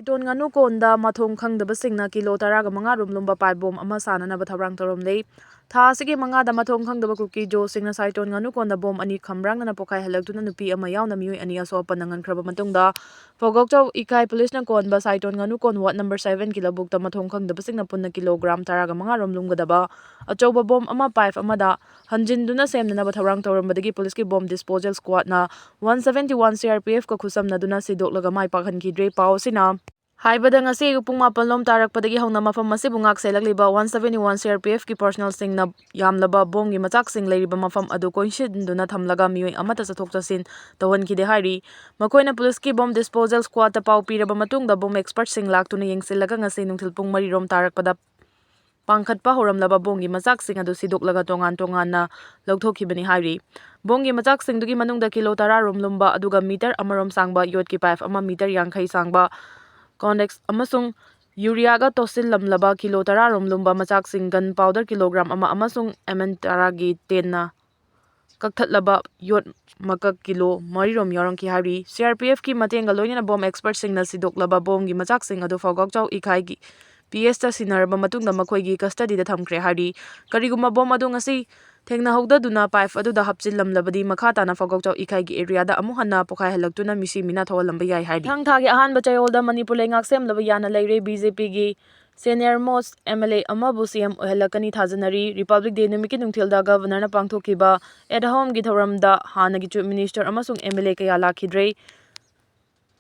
Saiton nganu konda mathong khangdabasingna kilo 15 rum lumba pipe bomb ama sananaba thabrang torom lei tha asigi manga da mathong khangdaba kuki jo singna Saiton nganu konda bomb ani khamrangna pokai halaktuna nupi ama yauna mioi ani aso panangan khraba matungda Fogokchau ikai police na konba Saiton nganu kon ward number 7 kilobuk ta mathong khangdabasingna punna kilogram 15 rum lumgadaba achauba bomb ama pipe amada hanjinduna semnanaba thabrang torambadagi police ki bomb disposal squad na 171 CRPF ka khusam naduna sidok mai pakhan ki dre pau sina Haibada ngasi upung mapalom tarak padagi hong na mafam masibu ngak liba 171 CRPF ki personal sing na yamlaba bom gi machak sing leiriba mafam adu coincidentuna thamlaga mioi amata sathok chasin tawon ki de hari makoina police ki bomb disposal squad ta pau piraba matungda bomb expert sing laktuna yengsilaga ngasi nungthil pung mari rom tarak pada pangkhat pa horamlaba bom gi machak sing adu sidok tongan na logthokibani hari bom gi machak sing dugi manungda kilo 10 rom lumba aduga meter amarom sangba yot ki pipe ama meter yangkhai sangba Condex amasung urea ga tosil lamlaba kilo 10 rom lumba machak sing gun powder kilogram ama amasung mn taragi tenna kakthatlaba yot makak kilo 3 rom yorong ki hari CRPF ki matenga loina bomb expert sing na sidoklaba bomb gi machak sing adu Fogokchau ikai gi PS ta sinarba matungda makhoi gi custody da thamkre hari kariguma bomb adu ngasi thengna hogda duna pipe adu da hapchil lamlabadi makhata na Fogokchau ikai gi area da amu hanna pokai halaktuna misi mina thawalamba yai hari thang thagi ahan bachayol da Manipur lengak semlaba yana leire BJP gi senior most MLA amabu CM ohelakani thajanari Republic Day numiki nungthilda governor na pangthokiba at home gi thoramda hanagi chief minister amasung MLA kaya lakhidrei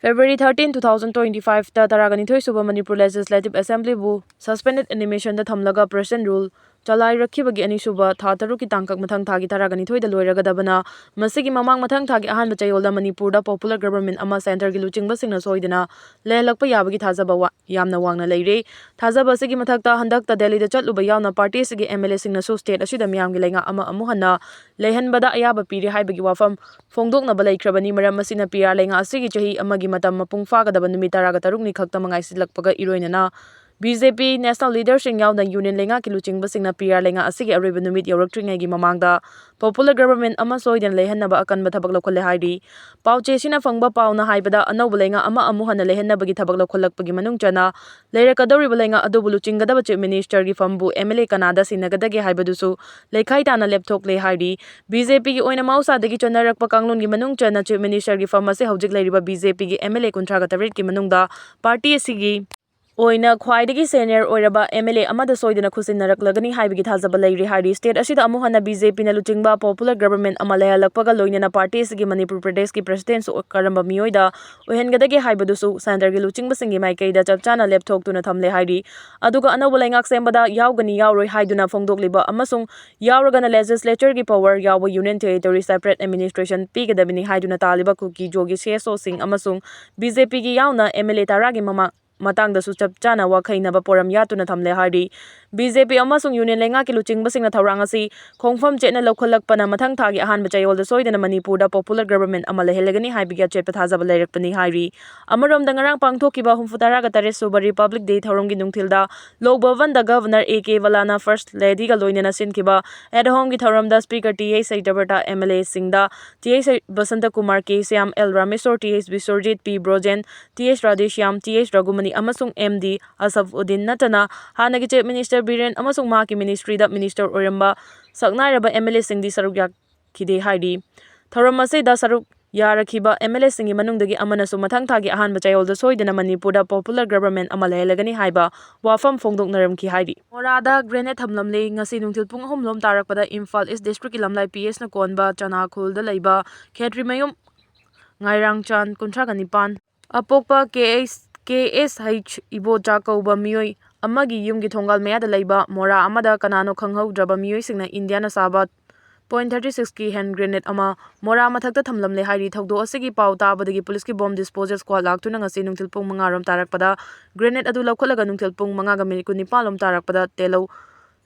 February 13, 2025 ta taragani thoi suba Manipur Legislative Assembly bu suspended animation da thamlaga present rule chalai rakhibagi ani suba tha taru ki tangkak mathang thagi taragani thoi da loiraga dabana masigi mamang mathang thagi ahan bachayol da Manipur da popular government ama center gi luchingba singna soidina lehlakpa yabagi thajaba yamna wangna leire thajaba sigi mathakta handak ta Delhi da chatluba yauna party sigi MLA singna so state asida miyam gi lenga ama amuhanna lehanbada ayaba piri haibagi wafam phongdokna balai khrabani maram masina PR lenga asigi chahi amagi matam mapung fagadaba numit 13 ni khakta mangai silakpaga iroinana BJP national leader sing yauna union lenga ki luchingba singna PR lenga asigi aroiba numit yoraktringai gi mamangda popular government ama soiden lehanaba akanba thabak lokhole haidi pauche sina phangba pauna haibada anau lenga ama amuhana lehanaba gi thabak lokholakpagi manung chana leira kadori lenga adu luchingga da chief minister gi fambu MLA kanada sinagadage haibadusu lekhai tana laptop le haidi BJP gi oina mausa dagi chonarakpa kanglun gi manung chana chief minister gi famase hojik leiriba BJP gi MLA 38 ki manungda party asigi oina khwaidagi senior oiraba MLA amada soidana khusinaraklagani haibigi thajaba leiri hairi state asida amuhana BJP na luchingba popular government amalaya lakpaga loinana party sigi Manipur Pradesh ki president so karamba Meeoi da ohengadagi haibadusu center gi luchingba singi maikaida chapchana laptop tuna thamle hairi aduga anawba lengak sembada yaugani yauroi haiduna phongdokliba amasung yauragana legislature gi power yawa union territory separate administration pigadabini haiduna taliba kuki jogi CSO sing amasung BJP gi yauna MLA taragi mama matang da su chapchana wakhaina ba poram yatuna thamle hardi BJP amasung union lenga ki luchingba singna thawrang asi khongfam chena lokholakpana mathang thagi ahan bachayol da soidana Manipur da popular government amala helegani haibigya chepa thajaba leirakpani hairi amarom da ngarang pangthokiba humfutara ga tare suba Republic Day thawrong gi nungthilda Lokbhavan da governor AK Valana first lady ga loinana sinkiba at home gi thawram da speaker TH Saithaberta MLA singda TH Basanta Kumar K Syam L Ramesor TH Bisorjit P Brojen TH Radeshyam TH Ragumani amasung MD Asafuddin natana hanagi chief minister Biren amasung maki ministry da minister oiramba saknairaba MLA singdi saruk yakhide haidi thoramase da saruk yarakhiba MLA singi manungdagi amanasu mathang thagi ahan bachayol da soidana Manipur da popular government amalhelagani haiba wafam phongdoknaram ki haidi morada grenade hamlamle ngasi nungthil pung 3 lom tarakpada Imphal East district ilamlai PS na konba Chanakhul da leiba Khetrimayum Ngairangchan 39 apokpa KSH Ibo Jakauba Meeoi amagi yumgi thongal mayada leiba mora amada kanano khanghodraba Meeoi singna India na saba .36 ki hand grenade ama mora mathakta thamlamle hairi thogdo asigi pau tabadagi police ki bomb disposal squad laktuna ngasi nungthil pung 5 rom tarakpada grenade adu lokholaga nungthil pung 5 ga minute 19 lom tarakpada telo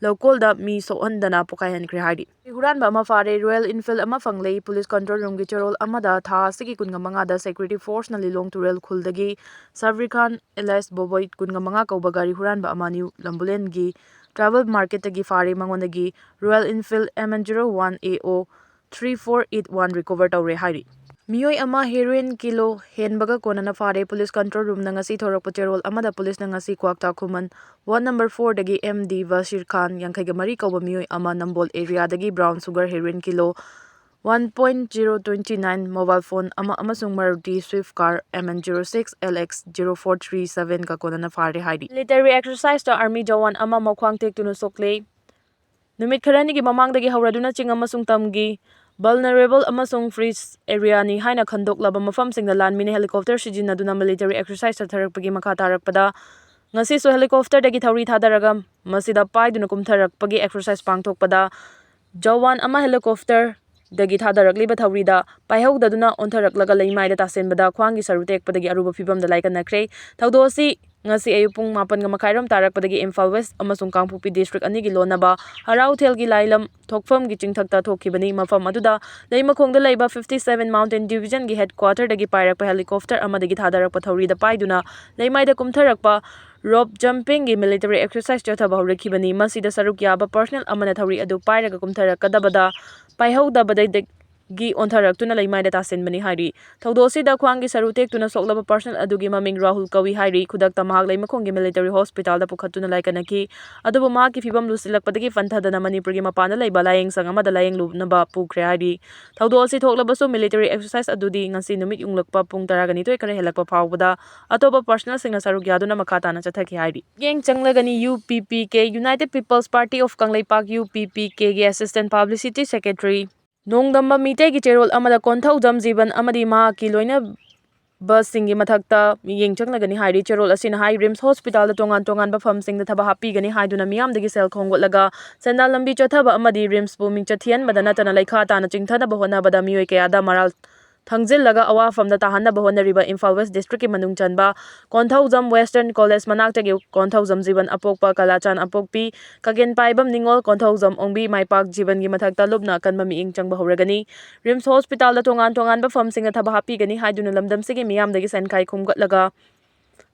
local da mi sohandana pokai hankre haidi huran ba ama fare Royal Enfield ama fanglei police control room gi chorol amada tha sigi 15 da security force na lilong turel khuldagi Savri Khan Elias Boboi 15 kauba gari huran ba ama new lambulen gi travel market gi fare mangondagi Royal Enfield MN01AO 3481 recover tawre hairi Meeoi ama heroin kilo henbaga konana fare police control room na ngasi thorokpa cherol amada police na ngasi kwakta khuman ward number 4 dagi MD Bashir Khan yankaiga mari kauba Meeoi ama Nambol area dagi brown sugar heroin kilo 1.029 mobile phone ama amasung Maruti Swift car MN06 LX 0437 ka konana fare haidi military exercise to army jawan ama mokhwang tek tunu sokle numit kharani gi mamang dagi hauraduna ching amasung tamgi vulnerable amasung freeze area ni haina khandoklaba mafamsingda lanmine helicopter sijinaduna military exercise tatharakpagi makha tarakpada ngasi so helicopter dagi thauri thadaraga masida paiduna kumtharakpagi exercise pangthokpada jawan ama helicopter dagi thadarakliba thaurida paihogdaduna onthaраklaga leimaida tasenbada khwangi sarutekpadagi aruba Fibam da laikanakre thaudosi ngasi ayupung 7:30 tarakpadagi Imphal West amasung Kangpokpi district anigi lonaba harau thelgi lailam thokfam gi chingthakta thokhibani mafam aduda leimakhongda leiba 57 mountain division gi headquarter dagi pairakpa helicopter amadagi thadarakpa thaurida paiduna leimaida kumtharakpa rope jumping gi military exercise chathaba haurekhibani masida saruk yaba personal amana thauri adu pairaga kumtharakadabada paihogdabadai gi ontharak tuna leimaida tasenbani hairi thaudosi da khwangi sarutek tuna soklaba personal adugi maming Rahul Kawi hairi khudakta mahak leimakhonggi military hospital da pukhatuna laikanaki adubu mahak ki Fibam lusilakpadagi fanthadana Manipur gi mapana leiba layeng sang amada layeng lunaba pukre hairi thaudosi thoklabasu military exercise adudi ngasi numit yunglakpa pung 12 kare helakpa phawbada atoba personal singna saruk yaduna makata na chathaki hairi geng changlagani UPPK United People's Party of Kangleipak UPPK gi assistant publicity secretary Nongdamba Mitei gi cherol amada konthau jamjiban amadi ma ki loina bus singi mathakta miyeng changlagani hairi cherol asina hai rims hospital da tongan ba pham sing da thaba happy gani haiduna miyam dagi sel khongotlaga sendal lambi chathaba amadi rims bu ming chathian madana tana laikha ta na chingthana ba hona bada Meeoi kaya da maral thangjillaga awa famda tahanna ba honariba Imphal West district ki manung chanba Konthaujam Western College manakta gi Konthaujam jiban apokpa kalachan apokpi kagen paibam ningol Konthaujam ongbi maipak jiban gi mathakta lubna kanba mi ing changba horagani rims hospital da tongan ba famsinga thaba happy gani haiduna lamdam sigi miyam dagi sankai khumgatlaga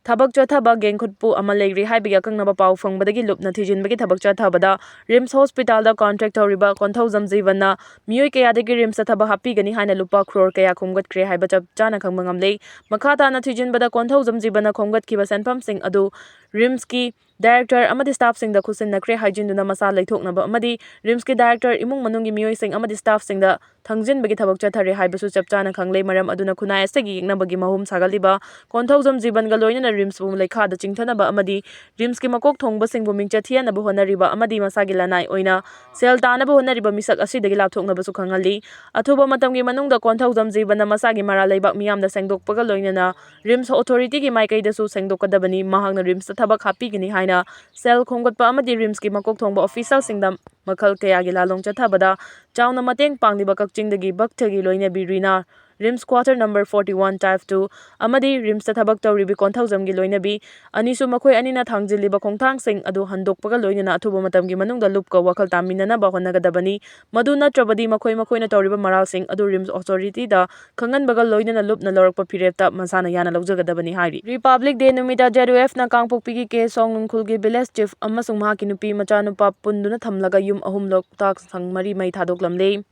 Thabak chathaba gengkhutpu ama leigri haibigi akangnaba pau fangbadagi lupna thijinbagi thabak chathabada rims hospital da contract tawriba Konthaujam jibanna Meeoi kayadagi rims thaba happy gani haina lupa crore kaya khumgatkre haiba chap chana khangba ngamle makhata na thijinbada Konthaujam jibanna khomgatkiba senpham sing adu rims ki director amadi staff sing da khusin nakre haijinduna masa leithoknaba amadi rims ki director imung manungi Meeoi sing amadi staff sing da thangjinbagi thabak chathare haibasu chap chana khangle maram aduna khunai asagi yengnabagi mahum sagaliba Konthaujam jiban ga loina rims bu lekha da chingthanaba amadi rims ki makok thongba sing bu mingcha thiana bu honariba amadi masagi lanai oina sel tana bu honariba misak asidagi lapthoknaba su khangali athuba matamgi manungda Konthaujam jiban masagi mara leibak miyam da sengdokpaga loina na rims authority gi maikai da su sengdokadabani mahangna rims thabak happy gini haina sel khonggatpa amadi rims ki makok thongba official singdam makhal kaya gi lalong chathabada chauna mateng pangliba kakchingdagi bakthagi loina birina rims quarter number 41 type 2 amadi rims thabak tawribi Konthaujam gi loina bi anisu makhoi anina thangjiliba khongthang sing adu handokpaga loina na athuba matamgi manungda lupka wakhal taminana ba honagadabani madu natrabadi makhoi na tawriba maral sing adu rims authority da khanganbaga loina na lupna lorakpa pirepta masana yana lawjagadabani hairi Republic Day numida JDF na Kangpokpi gi ke songnungkhul gi village chief amasung mahaki nupi Machanupa punduna thamlaga yum ahum loktak sang mari mai thadoklamle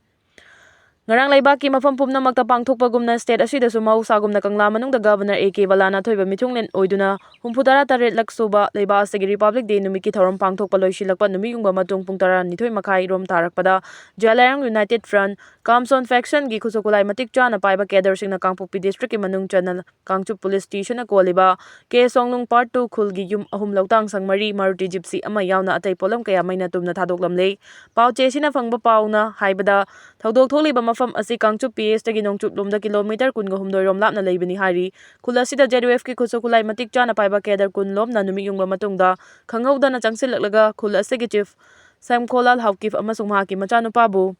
Ngarang laibaki mafam pumnamakta pangthokpagumna state asidasu mausagumna kangla manungda governor AK Balana thoiba mithunglen oiduna 63 laksuba leiba asagi Republic Day numiki thorom pangthokpa loisilakpa numiyungba matung pung 12 makhai rom tarakpada Jalarang United Front Kamson faction gi khusokulai matik chana paiba kedar singna Kangpokpi district ki manung channel Kangchup police station na koliba ke songnung part 2 khulgi yum ahum lautang sangmari Maruti gypsy ama yauna atai polam kaya maina tumna thadoklamle pauche sina phangba pauna haibada thaudok tholiba mafam asi Kangchup PS tagi nongchup lomda kilometer 12 rom lapna leibani hari khulasida JDF ki khusokulai matik chana paiba kedar kun lom na numi yungba matungda khangauda na changsilaklaga khulasigi chief Samkolal Haukif amasung mahaki Machanupa bu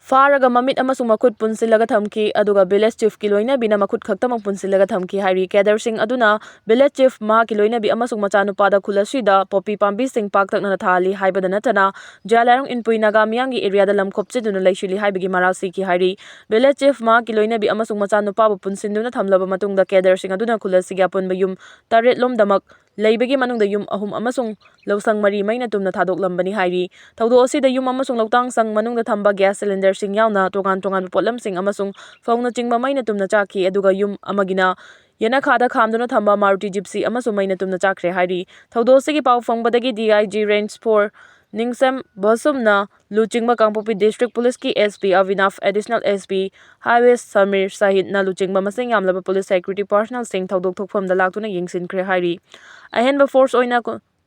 Faraga mamit amasung makhut punsilaga thamki aduga village chief ki loina bina makhut khaktamang punsilaga thamki hari kedar sing aduna village chief ma ki loina bi amasung Machanupa da khulasida popi pambi sing paktakna thali haibada natana Jalarang inpui naga miyangi area da lamkhopche duna laishuli haibigi marasi ki hari village chief ma ki loina bi amasung Machanupa bu punsinduna thamlaba matungda kedar sing aduna khulasigi apun bayum taret lom damak ꯂꯩꯕꯒꯤ ꯃꯅꯨꯡꯗ ꯌꯨꯝ 3 ꯑꯃꯁꯨꯡ ꯂꯧꯁꯪ 4 ꯃꯩꯅ ꯇꯨꯝꯅ ꯊꯥꯗꯣꯛꯂꯝꯕꯅꯤ ꯍꯥꯏꯔꯤ꯫ ꯊꯧꯗꯣꯛ ꯑꯁꯤꯗ ꯌꯨꯝ ꯑꯃꯁꯨꯡ ꯂꯧꯇꯥꯡꯁꯪ ꯃꯅꯨꯡꯗ ꯊꯝꯕ ꯒ꯭ꯌꯥꯁ ꯁꯤꯂꯤꯟꯗꯔꯁꯤꯡ ꯌꯥꯎꯅ ꯇꯣꯉꯥꯟ-ꯇꯣꯉꯥꯟꯕ ꯄꯣꯠꯂꯝꯁꯤꯡ ꯑꯃꯁꯨꯡ ꯐꯧꯅꯆꯤꯡꯕ ꯃꯩꯅ ꯇꯨꯝꯅ ꯆꯥꯛꯈꯤ, ꯑꯗꯨꯒ ꯌꯨꯝ ꯑꯃꯒꯤꯅ ꯌꯦꯅꯈꯥꯗ ꯈꯥꯝꯗꯨꯅ ꯊꯝꯕ ꯃꯥꯔꯨꯇꯤ ꯖꯤꯞꯁꯤ ꯑꯃꯁꯨ ꯃꯩꯅ ꯇꯨꯝꯅ ꯆꯥꯛꯈ꯭ꯔꯦ ꯍꯥꯏꯔꯤ꯫ ꯊꯧꯗꯣꯛ ꯑꯁꯤꯒꯤ ꯄꯥꯎ ꯐꯪꯕꯗꯒꯤ ꯗꯤ.ꯑꯥꯏ.ꯖꯤ. ꯔꯦꯟꯖ 4 ꯅꯤꯡꯁꯦꯝ ꯕꯁꯨꯝꯅ ꯂꯨꯆꯤꯡꯕ ꯀꯥꯡꯄꯣꯛꯄꯤ ꯗꯤꯁꯇ꯭ꯔꯤꯛ ꯄꯨꯂꯤꯁꯀꯤ SP. ꯑꯕꯤꯅꯥꯚ, additional SP. Highways Samir ꯁꯥꯍꯤꯠꯅ ꯂꯨꯆꯤꯡꯕ ꯃꯁꯤꯡ ꯌꯥꯝꯂꯕ ꯄꯨꯂꯤꯁ ꯁꯦꯀ꯭ꯌꯨꯔꯤꯇꯤ ꯄꯥꯔꯁꯣꯅꯦꯜꯁꯤꯡ ꯊꯧꯗꯣꯛ ꯊꯣꯛꯐꯝꯗ ꯂꯥꯛꯇꯨꯅ ꯌꯦꯡꯁꯤꯟꯈ꯭ꯔꯦ ꯍꯥꯏꯔꯤ꯫ ꯑꯍꯦꯟꯕ ꯐꯣꯔꯁ ꯑꯣꯏꯅ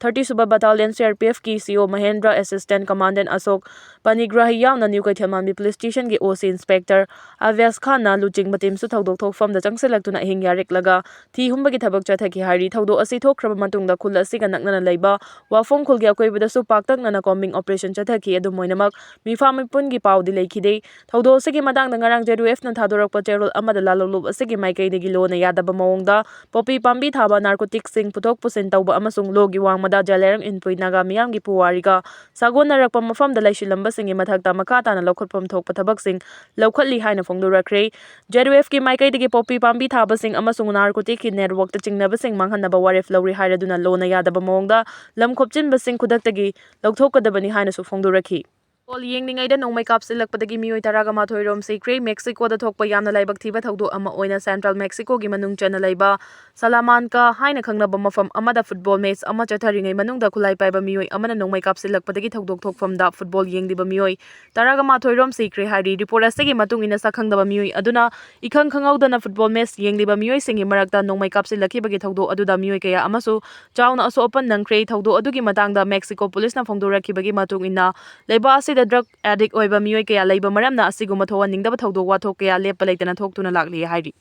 30ꯁꯨꯕ ꯕꯠꯇꯥꯂꯤꯌꯟ ꯁꯤ.ꯑꯥꯔ.ꯄꯤ.ꯑꯦꯐ.ꯀꯤ ꯁꯤ.ꯑꯣ ꯃꯍꯦꯟꯗ꯭ꯔ, ꯑꯦꯁꯤꯁꯇꯦꯟꯠ ꯀꯃꯥꯟꯗꯦꯟꯠ ꯑꯁꯣꯛ ꯄꯅꯤꯒ꯭ꯔꯥꯍꯤ ꯌꯥꯎꯅ ꯅ꯭ꯌꯨ ꯀꯩꯊꯦꯜꯃꯥꯟꯕꯤ ꯄꯨꯂꯤꯁ ꯁ꯭ꯇꯦꯁꯟꯒꯤ ꯑꯣ.ꯁꯤ. ꯏꯟꯁꯄꯦꯛꯇꯔ ꯑꯚ꯭ꯌꯥꯁ ꯈꯥꯟꯅ ꯂꯨꯆꯤꯡꯕ ꯇꯤꯝꯁꯨ ꯊꯧꯗꯣꯛ ꯊꯣꯛꯐꯝꯗ ꯆꯪꯁꯤꯜꯂꯛꯇꯨꯅ ꯑꯍꯤꯡ ꯌꯥꯔꯦꯛꯂꯒ ꯊꯤ ꯍꯨꯝꯕꯒꯤ ꯊꯕꯛ ꯆꯠꯊꯈꯤ ꯍꯥꯏꯔꯤ꯫ ꯊꯧꯗꯣꯛ ꯑꯁꯤ ꯊꯣꯛꯈ꯭ꯔꯕ ꯃꯇꯨꯡꯗ ꯈꯨꯜ ꯑꯁꯤꯒ ꯅꯛꯅꯅ ꯂꯩꯕ ꯋꯥꯐꯝ ꯈꯨꯜꯒꯤ ꯑꯀꯣꯏꯕꯗꯁꯨ ꯄꯥꯛꯇꯛꯅꯅ ꯀꯣꯝꯕꯤꯡ ꯑꯣꯄꯔꯦꯁꯟ ꯆꯠꯊꯈꯤ, ꯑꯗꯨꯝ ꯑꯣꯏꯅꯃꯛ ꯃꯤꯐꯥ ꯃꯤꯄꯨꯟꯒꯤ ꯄꯥꯎꯗꯤ ꯂꯩꯈꯤꯗꯦ꯫ ꯊꯧꯗꯣꯛ ꯑꯁꯤꯒꯤ ꯃꯇꯥꯡꯗ ꯉꯔꯥꯡ ꯖꯦꯗ.ꯌꯨ.ꯑꯦꯐꯅ ꯊꯥꯗꯣꯔꯛꯄ ꯆꯦꯔꯣꯜ ꯑꯃꯗ ꯂꯥꯂꯣꯡꯂꯨꯞ ꯑꯁꯤꯒꯤ ꯃꯥꯏꯀꯩꯗꯒꯤ ꯂꯣꯅ ꯌꯥꯗꯕ ꯃꯑꯣꯡꯗ ꯄꯣꯄꯤ ꯄꯥꯝꯕꯤ ꯊꯥꯕ, ꯅꯥꯔꯀꯣꯇꯤꯛꯁꯁꯤꯡ ꯄꯨꯊꯣꯛ ꯄꯨꯁꯤꯟ ꯇꯧꯕ ꯑꯃꯁꯨꯡ ꯂꯣꯒꯤ ꯋꯥꯡꯃꯗ ꯖꯦꯂꯦꯔꯪ ꯏꯟꯄꯨꯏ ꯅꯥꯒꯥ ꯃꯤꯌꯥꯝꯒꯤ ꯄꯨꯋꯥꯔꯤꯒ ꯁꯥꯒꯣꯟꯅꯔꯛꯄ ꯃꯐꯝꯗ ꯂꯩꯁꯤꯜꯂꯝꯕꯁꯤꯡꯒꯤ ꯃꯊꯛꯇ ꯃꯈꯥ ꯇꯥꯅ ꯂꯧꯈꯠꯐꯝ ꯊꯣꯛꯄ ꯊꯕꯛꯁꯤꯡ ꯂꯧꯈꯠꯂꯤ ꯍꯥꯏꯅ ꯐꯣꯡꯗꯣꯔꯛꯈ꯭ꯔꯦ꯫ ꯖꯦꯗ.ꯌꯨ.ꯑꯦꯐꯀꯤ ꯃꯥꯏꯀꯩꯗꯒꯤ ꯄꯣꯄꯤ ꯄꯥꯝꯕꯤ ꯊꯥꯕꯁꯤꯡ ꯑꯃꯁꯨꯡ ꯅꯥꯔꯀꯣꯇꯤꯛꯀꯤ ꯅꯦꯠꯋꯥꯔꯛꯇ ꯆꯤꯡꯅꯕꯁꯤꯡ ꯃꯥꯡꯍꯟꯅꯕ ꯋꯥꯔꯦꯞ ꯂꯧꯔꯤ ꯍꯥꯏꯔꯗꯨꯅ ꯂꯣꯅ ꯌꯥꯗꯕ ꯃꯑꯣꯡꯗ ꯂꯝ ꯈꯣꯞꯆꯤꯟꯕꯁꯤꯡ ꯈꯨꯗꯛꯇꯒꯤ ꯂꯧꯊꯣꯛꯀꯗꯕꯅꯤ ꯍꯥꯏꯅꯁꯨ ꯐꯣꯡꯗꯣꯔꯛꯈꯤ꯫ ꯕꯣꯜ ꯌꯦꯡꯂꯤꯉꯩꯗ ꯅꯣꯡꯃꯩ ꯀꯥꯞꯁꯤꯜꯂꯛꯄꯗꯒꯤ ꯃꯤꯑꯣꯏ 12 ꯔꯣꯝ ꯁꯤꯈ꯭ꯔꯦ꯫ ꯃꯦꯛꯁꯤꯀꯣꯗ ꯊꯣꯛꯄ ꯌꯥꯝꯅ ꯂꯥꯏꯕꯛ ꯊꯤꯕ ꯊꯧꯗꯣꯛ ꯑꯃ ꯑꯣꯏꯅ ꯁꯦꯟꯇ꯭ꯔꯦꯜ ꯃꯦꯛꯁꯤꯀꯣꯒꯤ ꯃꯅꯨꯡ ꯆꯟꯅ ꯂꯩꯕ ꯁꯥꯂꯥꯃꯥꯟꯀꯥ ꯍꯥꯏꯅ ꯈꯪꯅꯕ ꯃꯐꯝ ꯑꯃꯗ ꯐꯨꯠꯕꯣꯜ ꯃꯦꯆ ꯑꯃ ꯆꯠꯊꯔꯤꯉꯩ ꯃꯅꯨꯡꯗ ꯈꯨꯠꯂꯥꯏ ꯄꯥꯏꯕ ꯃꯤꯑꯣꯏ ꯑꯃꯅ ꯅꯣꯡꯃꯩ ꯀꯥꯞꯁꯤꯜꯂꯛꯄꯗꯒꯤ ꯊꯧꯗꯣꯛ ꯊꯣꯛꯐꯝꯗ ꯐꯨꯠꯕꯣꯜ ꯌꯦꯡꯂꯤꯕ ꯃꯤꯑꯣꯏ 12 ꯔꯣꯝ ꯁꯤꯈ꯭ꯔꯦ ꯍꯥꯏꯔꯤ꯫ ꯔꯤꯄꯣꯔꯠ ꯑꯁꯤꯒꯤ ꯃꯇꯨꯡ ꯏꯟꯅ ꯁꯛꯈꯪꯗꯕ ꯃꯤꯑꯣꯏ ꯑꯗꯨꯅ ꯏꯈꯪ ꯈꯪꯍꯧꯗꯅ ꯐꯨꯠꯕꯣꯜ ꯃꯦꯆ ꯌꯦꯡꯂꯤꯕ ꯃꯤꯑꯣꯏꯁꯤꯡꯒꯤ ꯃꯔꯛꯇ ꯅꯣꯡꯃꯩ ꯀꯥꯞꯁꯤꯜꯂꯛꯈꯤꯕꯒꯤ ꯊꯧꯗꯣꯛ ꯑꯗꯨꯗ ꯃꯤꯑꯣꯏ ꯀꯌꯥ ꯑꯃꯁꯨ ꯆꯥꯎꯅ ꯑꯁꯣꯛ-ꯑꯄꯟ ꯅꯪꯈ꯭ꯔꯦ꯫ ꯊꯧꯗꯣꯛ ꯑꯗꯨꯒꯤ ꯃꯇꯥꯡꯗ ꯃꯦꯛꯁꯤꯀꯣ ꯄꯨꯂꯤꯁꯅ ꯐꯣꯡꯗꯣꯔꯛꯈꯤꯕꯒꯤ ꯃꯇꯨꯡ ꯏꯟꯅ ꯂꯩꯕꯥꯛ ꯑꯁꯤꯗ ꯗ꯭ꯔꯒ ꯑꯦꯗꯤꯛ ꯑꯣꯏꯕ ꯃꯤꯑꯣꯏ ꯀꯌꯥ ꯂꯩꯕ ꯃꯔꯝꯅ ꯑꯁꯤꯒꯨꯝꯕ ꯊꯣꯛꯍꯟꯅꯤꯡꯗꯕ ꯊꯧꯗꯣꯛ ꯋꯥꯊꯣꯛ ꯀꯌꯥ ꯂꯦꯞꯄ ꯂꯩꯇꯅ ꯊꯣꯛꯇꯨꯅ ꯂꯥꯛꯂꯤ ꯍꯥꯏꯔꯤ꯫